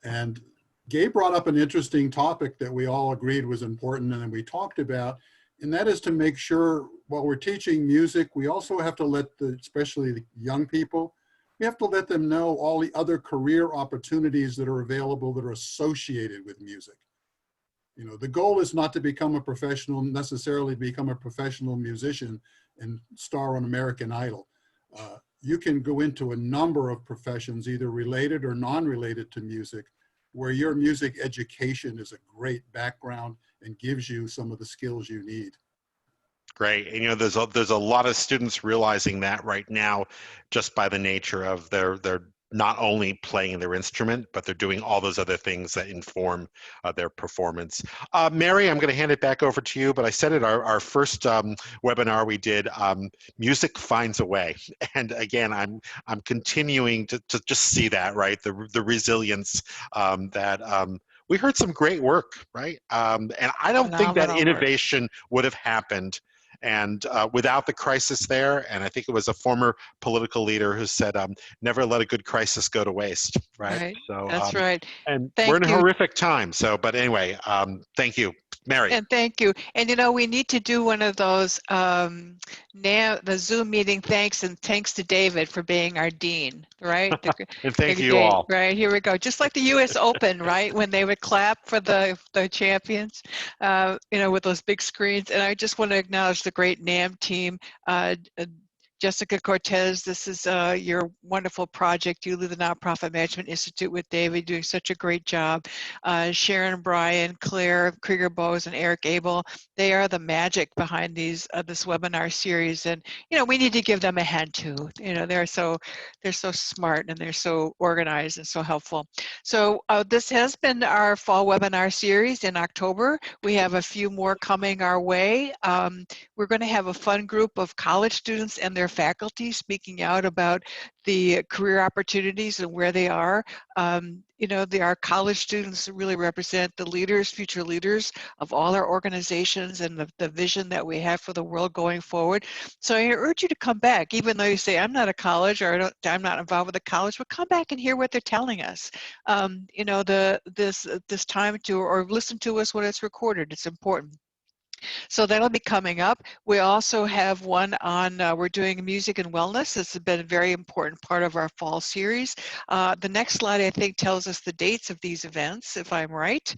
And Gabe brought up an interesting topic that we all agreed was important and that we talked about, and that is to make sure while we're teaching music, we also have to let especially the young people, we have to let them know all the other career opportunities that are available that are associated with music. You know, the goal is not to become a professional, necessarily become a professional musician and star on American Idol. You can go into a number of professions, either related or non-related to music, where your music education is a great background and gives you some of the skills you need. Great. And, you know, there's a lot of students realizing that right now, just by the nature of their not only playing their instrument, but they're doing all those other things that inform their performance. Mary, I'm going to hand it back over to you, but I said at our first webinar we did, music finds a way. And again, I'm continuing to just see that, right? The resilience that we heard some great work, right? And I don't think that innovation would have happened and without the crisis there. And I think it was a former political leader who said, never let a good crisis go to waste, right? Right. So that's right. And Thank we're in a you. horrific time. So, but anyway, thank you. Mary. And thank you. And you know, we need to do one of those now the Zoom meeting thanks to David for being our dean, right? And thank you all. Right, here we go. Just like the US Open, right? When they would clap for the champions, you know, with those big screens. And I just want to acknowledge the great NAMM team. Jessica Cortez, this is your wonderful project. You lead the Nonprofit Management Institute with David, doing such a great job. Sharon, Brian, Claire, Krieger Bowes, and Eric Abel, they are the magic behind these this webinar series. And you know, we need to give them a hand too. You know, they're so smart and they're so organized and so helpful. So this has been our fall webinar series in October. We have a few more coming our way. We're going to have a fun group of college students and their faculty speaking out about the career opportunities and where they are. You know, our college students really represent the leaders, future leaders of all our organizations and the vision that we have for the world going forward. So I urge you to come back, even though you say, I'm not a college or I'm not involved with a college, but come back and hear what they're telling us. You know, this time to, or listen to us when it's recorded, it's important. So that'll be coming up. We also have one on, we're doing music and wellness. This has been a very important part of our fall series. The next slide, I think, tells us the dates of these events, if I'm right.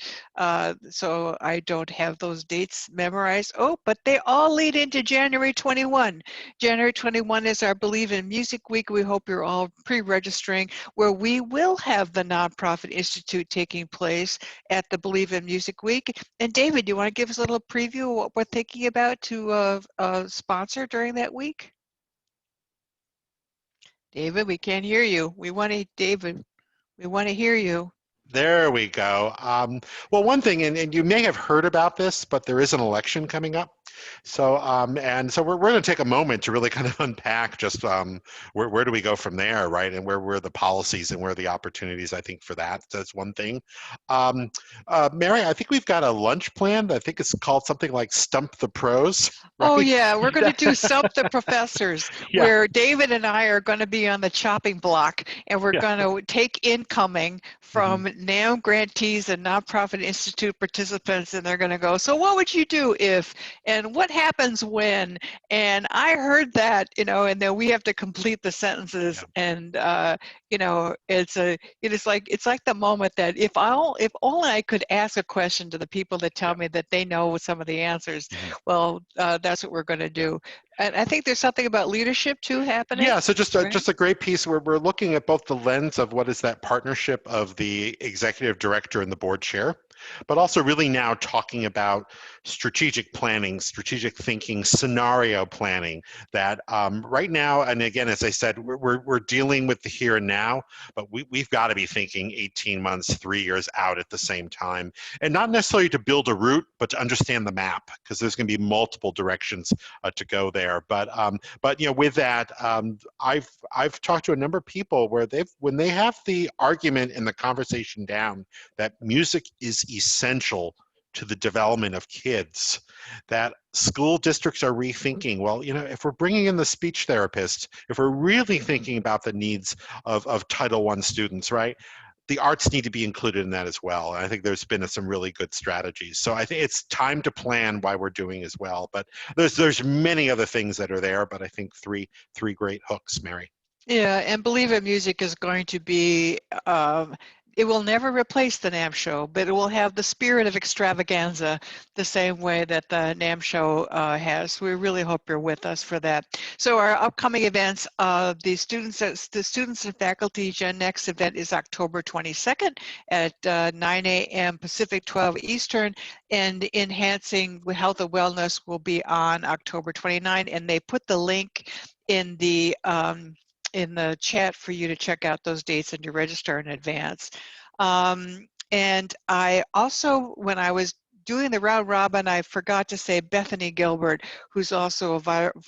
So I don't have those dates memorized. Oh, but they all lead into January 21. January 21 is our Believe in Music Week. We hope you're all pre-registering, where we will have the Nonprofit Institute taking place at the Believe in Music Week. And David, you want to give us a little preview of what we're thinking about to sponsor during that week? David, we can't hear you. David, we want to hear you. There we go. Well, one thing, and you may have heard about this, but there is an election coming up. So, and so we're going to take a moment to really kind of unpack just where do we go from there, right? And where are the policies and where are the opportunities, I think, for that. That's one thing. Mary, I think we've got a lunch planned. I think it's called something like Stump the Pros. Right? Oh, yeah, we're going to do Stump the Professors, where David and I are going to be on the chopping block, and we're going to take incoming from NAMM grantees and Nonprofit Institute participants, and they're going to go, so what would you do if, and what happens when, and I heard that, you know, and then we have to complete the sentences, and you know, it's like the moment that if only I could ask a question to the people that tell me that they know some of the answers, well, that's what we're going to do. And I think there's something about leadership too happening. Yeah, so just a great piece where we're looking at both the lens of what is that partnership of the executive director and the board chair, but also really now talking about strategic planning, strategic thinking, scenario planning that right now, and again, as I said, we're dealing with the here and now, but we've got to be thinking 18 months, 3 years out at the same time, and not necessarily to build a route, but to understand the map, because there's going to be multiple directions to go there. But you know, with that, I've talked to a number of people where when they have the argument and the conversation down that music is essential to the development of kids, that school districts are rethinking, well, you know, if we're bringing in the speech therapist, if we're really thinking about the needs of Title I students, right? The arts need to be included in that as well. And I think there's been some really good strategies. So I think it's time to plan why we're doing as well. But there's many other things that are there, but I think three great hooks, Mary. Yeah, and Believe in Music is going to be, it will never replace the NAMM show, but it will have the spirit of extravaganza the same way that the NAMM show has. We really hope you're with us for that. So our upcoming events, the students and faculty Gen Next event is October 22nd at 9 a.m. Pacific, 12 Eastern, and Enhancing Health and Wellness will be on October 29, and they put the link in the chat for you to check out those dates and to register in advance. And I also, when I was doing the round robin, I forgot to say Bethany Gilbert, who's also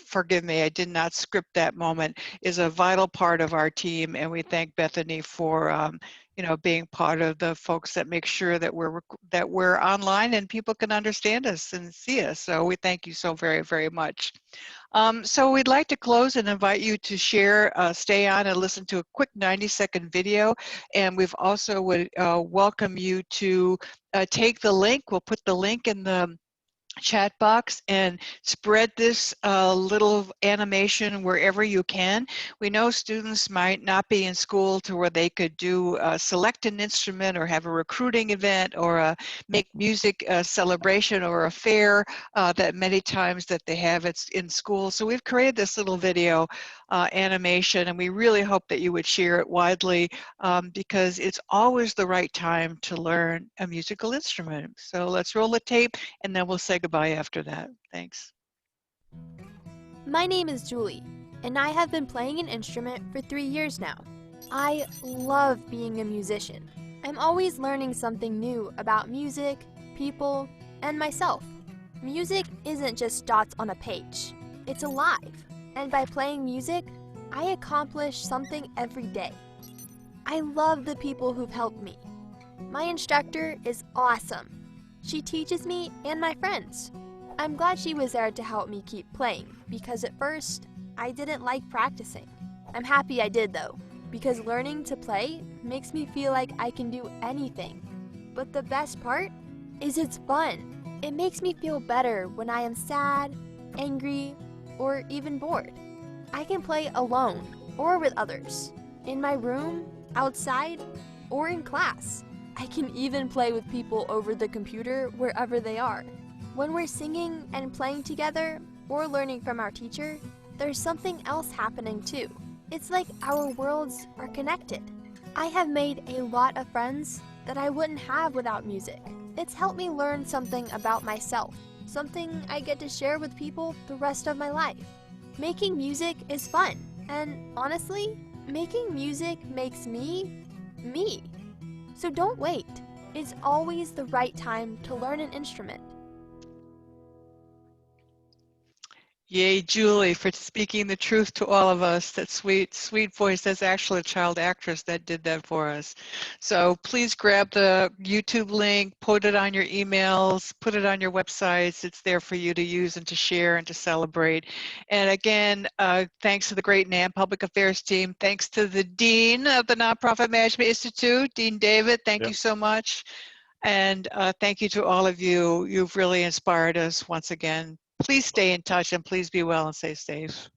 forgive me, I did not script that moment, is a vital part of our team, and we thank Bethany for you know, being part of the folks that make sure that we're online and people can understand us and see us. So we thank you so very, very much. So we'd like to close and invite you to share, stay on and listen to a quick 90-second video. And we've also would welcome you to take the link. We'll put the link in the chat box and spread this little animation wherever you can. We know students might not be in school to where they could do select an instrument or have a recruiting event or a make music celebration or a fair that many times that they have it's in school. So we've created this little video animation, and we really hope that you would share it widely because it's always the right time to learn a musical instrument. So let's roll the tape and then we'll say goodbye after that. Thanks. My name is Julie, and I have been playing an instrument for 3 years now. I love being a musician. I'm always learning something new about music, people, and myself. Music isn't just dots on a page. It's alive, and by playing music, I accomplish something every day. I love the people who've helped me. My instructor is awesome. She teaches me and my friends. I'm glad she was there to help me keep playing, because at first, I didn't like practicing. I'm happy I did though, because learning to play makes me feel like I can do anything. But the best part is it's fun. It makes me feel better when I am sad, angry, or even bored. I can play alone or with others, in my room, outside, or in class. I can even play with people over the computer wherever they are. When we're singing and playing together or learning from our teacher, there's something else happening too. It's like our worlds are connected. I have made a lot of friends that I wouldn't have without music. It's helped me learn something about myself, something I get to share with people the rest of my life. Making music is fun, and honestly, making music makes me, me. So don't wait. It's always the right time to learn an instrument. Yay, Julie, for speaking the truth to all of us. That sweet, sweet voice. That's actually a child actress that did that for us. So please grab the YouTube link, put it on your emails, put it on your websites. It's there for you to use and to share and to celebrate. And again, thanks to the great NAMM Public Affairs team. Thanks to the Dean of the Nonprofit Management Institute, Dean David. Thank you so much. And thank you to all of you. You've really inspired us once again. Please stay in touch and please be well and stay safe.